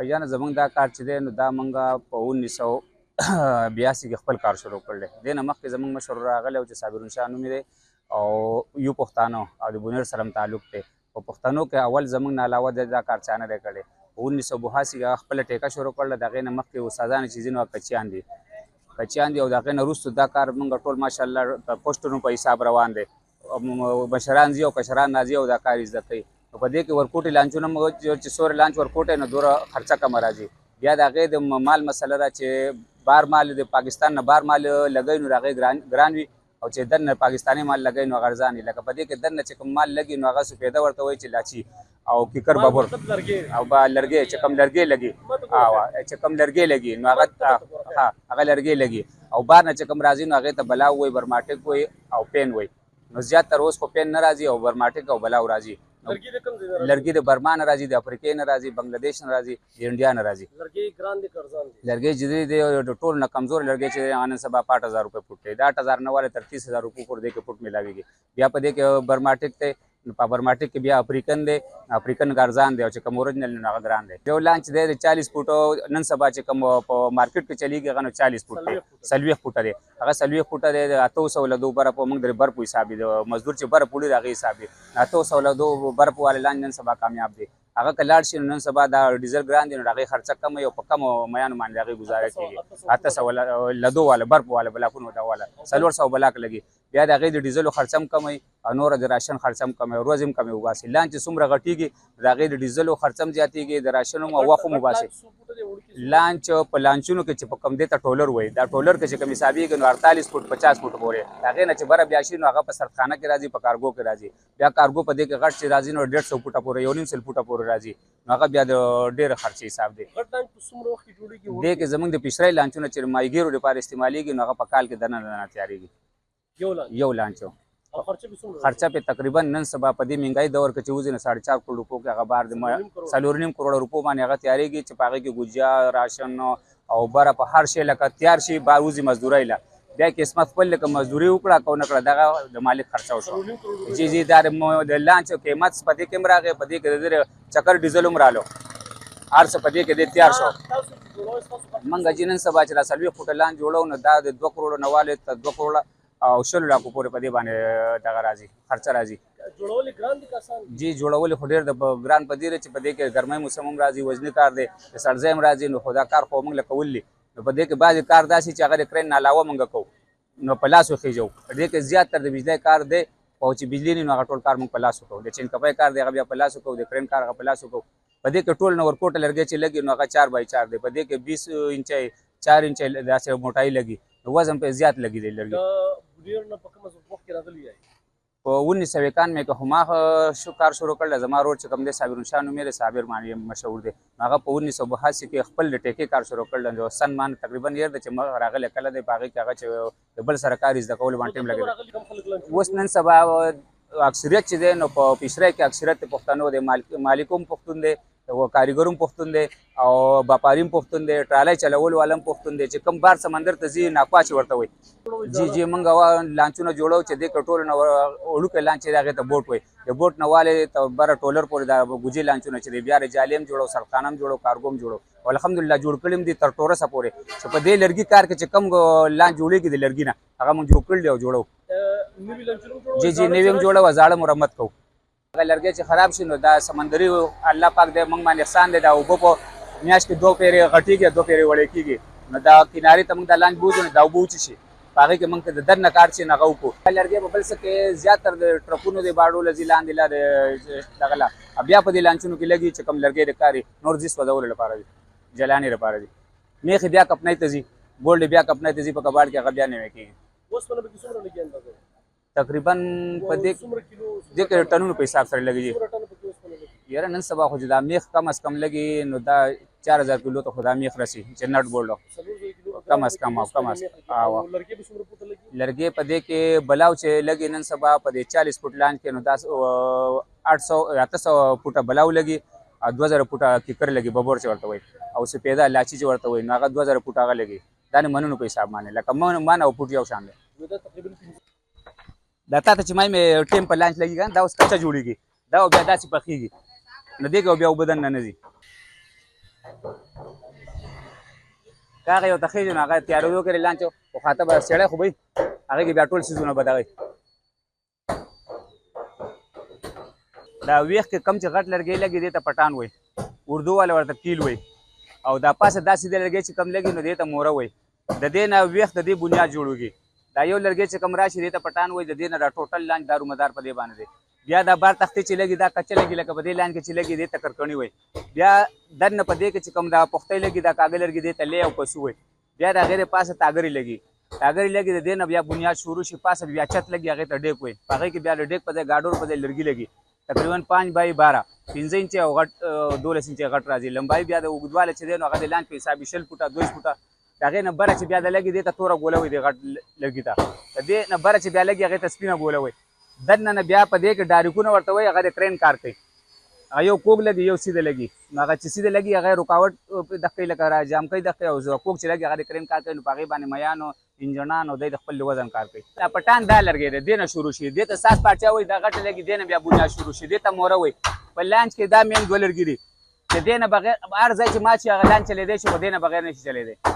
بھائی زمونږ دا کار چې دی نو دا مونږ په 1982 کې خپل کار شروع کړی دی. دې نه مخکې زمونږ مشر راغلی و چې صابرون شاه نوم دی او یو پښتانه او د بونیر سره تعلق دی. په پښتنو کې اول زمونږ نه علاوه دا کار چا نه دی کړی. په 1982 کې خپله ټیکه شروع کړله. د هغې نه مخکې استادان چې ځینې کچیان دي او د هغې نه وروسته دا کار مونږ ټول ماشاءالله په پوسټونو په حساب روان دی. مشران ځي او کشران راځي او دا کار زده کوي. په دې کې ورکوټي لانچونه چې څومره لانچ ورکوټی نو دومره خرچه کمه راځي. بیا د هغې د مال مسله ده چې بار مال د پاکستان نه بار مال لګوي نو د هغې ګران وي او چې دننه پاکستاني مال لګوي نو هغه ارزان وي. لکه په دې کې دننه چې کوم مال لګي نو هغه سپېده ورته وایي چې لاچي او کیکر ببر او لرګی چې کوم لرګی لګي نو هغه لرګی لګي او بار نه چې کوم راځي نو هغې ته بلاو وایي برماټک وایي او پین وایي. نو زیاتره اوس خو پین نه راځي او برماټک او بلاو راځي. لرګي د برما نه راځي، د افریقې نه راځي، بنگلادیش نه راځي، د انډیا نه راځي. لرګي چې دی ټول نه کمزور لرګي چې نن سبا 8000 روپۍ فوټ دی. د 8000 نه والا تر 30000 روپۍ پورې دی کې فوټ ملاویږي. بیا په دې کې برماټک دی، په برماټک کې بیا افریقن دی، افریقن ګرځان دی او چې کوم اوریجنل نو هغه ګران دی. یو لانچ دی د 40 فوټو نن سبا چې کوم په مارکیټ کې چلیږي هغه نو 40 فوټ دی، 40 فوټه دی. هغه 40 فوټه دی د 800 له دو بره په موږ د بر په حساب دی، مزدور چې بر پولی د هغې حساب دی. 800 له دو بر په والا لانچ نن سبا کامیاب دی. هغه که لاړ شي نو نن سبا دا ډیزل ګران دی نو د هغې خرچه کمه او په کمو میانو باندې د هغې ګزاره کېږي. 800 له دو والا برپ والا بلاکونو ته والا 400 بلاک لګي. بیا د هغې د ډیزلو خرچه هم کموي او نوره د راشن خرچه هم کموي، ورځ هم کمې وباسي. لانچ چې څومره غټېږي د هغې د ډیزلو خرچه هم زیاتېږي، د راشن هم او وخت هم وباسي. لانچ په لانچونو کې چې په کوم دی ته ټولر وایي، دا ټولر کې چې کوم حسابېږي نو 48 فوټ 50 فوټ پورې د هغې نه چې بره بیا شي نو هغه په سردخانه کې راځي، په کارګو کې راځي. بیا کارګو په دې کې غټ چې راځي نو 150 فوټه پورې 1.5 فوټه پورې راځي نو هغه بیا د ډېر خرچې حساب دی. دې کې زموږ د پیشرۍ لانچونه چې ماهیګیرو لپاره استعمالېږي نو هغه په کال کې دننه تیارېږي. یو لانچ خرچه په تقریبا نن سبا په دې مهنګایي دور کې چې وځي نو 4.5 کروڑ روپو کې هغه بار د 4.5 کروڑ روپو باندې هغه تیارېږي چې په هغې کې ګوجیا، راشن او بره په هر شی لکه تیار شي بار وځي مزدورۍ له. بیا قسمت خپل لکه مزدوري وکړه که ونه کړه دغه د مالک خرچه وشوه. جی دا د لانچ قیمت په دې کې هم راغی، په دې کې د چکر ډیزل هم رالو، هر څه په دې کې دی تیار شو. موږ چې نن سبا چې دا 40 فوټه لانچ جوړو نو دا د 2 کروڑ نه والې تر 2 کروڑ او 100 لاکو پورې په دې باندې دغه راځي خرچه راځي. جی جوړول خو ډېر د ګران په دې چې په دې کې ګرمۍ موسم هم راځي، وزني کار دی، د سړځای هم راځي. نو خو دا کار خو موږ له کول دي نو په دې کې بعضې کار داسې چې هغه د کرین نه علاوه موږ کوو نو په لاس وخېږو. په دې کې زیات تر د بجلی کار دی او چې بجلی نه نو هغه ټول کار موږ په لاس وکړو. د چینکپۍ کار دی هغه بیا په لاس وکړو، د کرین کار هغه په لاس وکړو. په دې کې ټول نه ورکوټه لرګی چې لګي نو هغه 4x4 دی. په دې کې 20 انچۍ 4 انچۍ داسې موټایي لګي نو وزن پرې زیات لګي دی لرګي. په 1991 کې هماغه کار شروع کړل. زما ورور چې کوم دی صابرون شاه نوم یې دی، صابر باندې مشهور دی، هغه په 1982 کې خپل د ټیکې کار شروع کړل. د سن مان تقریبا یې دی چې مخ راغلی کله دی په هغې کې هغه چې د بل سره کار زده کولو باندې ټیم لګېدلی. اوس نن سبا اکثریت چې دی نو په پیشرۍ کې اکثریت د پښتنو دی، مالک هم پښتون دی، کاریګر هم پښتون دی او باپاري هم پښتون دی، ټرالۍ چلول والا هم پښتون دی. چې کوم بار سمندر ته ځي ناکوا چې ورته وایي. جی موږ لانچونه جوړو چې دې کې ټول نه وړوکی لانچ دی هغې ته بوټ وایي. د بوټ نه والې ته بره ټولر پورې دا ګوجې لانچونه چې دی بیا رجالي هم جوړو، سرخانه هم جوړو، کارګو هم جوړو او الحمدلله جوړ کړي هم دي تر ټورسه پورې. چې په دې لرګي کار کې چې کوم لانچ جوړېږي د لرګي نه هغه موږ جوړ کړي دي او جوړو. جی نوي هم جوړو، زاړه مرمت کوو. هغه لرګی چې خراب شي نو دا سمندري الله پاک دی موږ باندې احسان دی. دا اوبه په میاشت کې 2 پیرې غټېږي، 2 پیرې وړې کېږي نو دا کنارې ته موږ دا لانچ بوځو نو دا اوبه وچشي په هغې کې موږ ته د دننه کار چې نه هغه وکړو. لرګی په بل څه کې زیاتره د ټرکونو دی باډو له ځي لاندې لا د دغه لا بیا په دې لانچونو کې لګي چې کوم لرګی د کار نور ځي سوځولو لپاره دي، جلانې لپاره دي. میخې بیا کپنۍ ته ځي، ګولډ بیا کپنۍ ته ځي، په کباړ کې هغه بیا نوی کېږي. تقریبا په دې کې ټنونو په حساب سره لګي. یاره نن سبا خو چې دا میخ کم از کم لګي نو دا 4000 کیلو ته خو دا میخ رسي چې نټ بولډ کم از کم لرګي په دې کې بلاو چې لګي نن سبا په دې 40 فوټ لانچ کې نو دا 800 فوټه بلاو لګي او 2000 فوټه کیکر لګي، ببور چې ورته وایي، او سپېده لاچي چې ورته وایي نو هغه 2000 فوټه هغه لګي. دا نه منونو په حساب باندې لکه من او فوټ یو شان دی. دا تا ته چې مې ټیم په لانچ لګي کنه دا اوس کچه جوړېږي، دا بیا داسې پخېږي نو دې کې بیا اوبه دننه نه ځي. که هغه یو ته خېږي نو هغه تیارېدو کې لانچ خو خاطه به سړی خو به وي هغې کې بیا ټول څیزونه به دغه دا ویښ کې کم چې غټ لرګی لګي دې ته پټان وایي اردو والا ورته پیل وایي او دا پاسه دا سیده لرګی چې کم لګي نو دې ته موره وایي د دې نه ویښ د دې بنیاد جوړوږي دا یو لرګی چې کم راشي دې ته پټان وایي د دې نه دا ټوټل لاندې دارومدار په دې باندې دی بیا دا بار تختې چې لګي دا کچه لګي لکه په دې لاندې کې چې لګي دې ته کرکڼي وایي بیا دننه په دې کې چې کم دا پختۍ لګي دا کاږه لرګي دې ته لی او پسو وایي بیا د هغې د پاسه تاګرې لګي تاګرې لګي د دې نه بیا بنیاد شروع شي پاسه بیا چت لګي هغې ته ډیک وایي په هغې کې بیا د ډیک په ځای ګاډور په ځای لرګي لګي تقریبا 5x12 15 انچه او غټ 12 انچه غټ راځي لمبای بیا د اوږدواله چې دی نو هغه د لاندې په حساب 20 فوټه 2 فوټه د هغې نه بره چې بیا د لګي دې ته توره ګوله وي د غټ لرګي ته د دې نه بره چې بیا لګي هغې ته سپینه ګوله وي دننه نه بیا په دې کې ډاریکونه ورته وایي هغه د کرین کار کوي هغه یو کوږ لګي یو سیده لګي نو هغه چې سیده لګي هغه رکاوټ دغه کوي لکه جام کوي دغه او کوږ چې لګي هغه د کرین کار کوي نو په هغې باندې میانو انجنان او د خپل وزن کار کوي دا پټان دا لرګی دی دې نه شروع شي دې ته ساس پاچا وایي دا غټه لګي دې نه بیا بنیاد شروع شي دې ته موره وایي په لانچ کې دا مین دوه لرګي دي د دې نه بغیر هر ځای چې ما چې هغه لانچ چلېدی شي خو دې نه بغیر نه شي چلېدی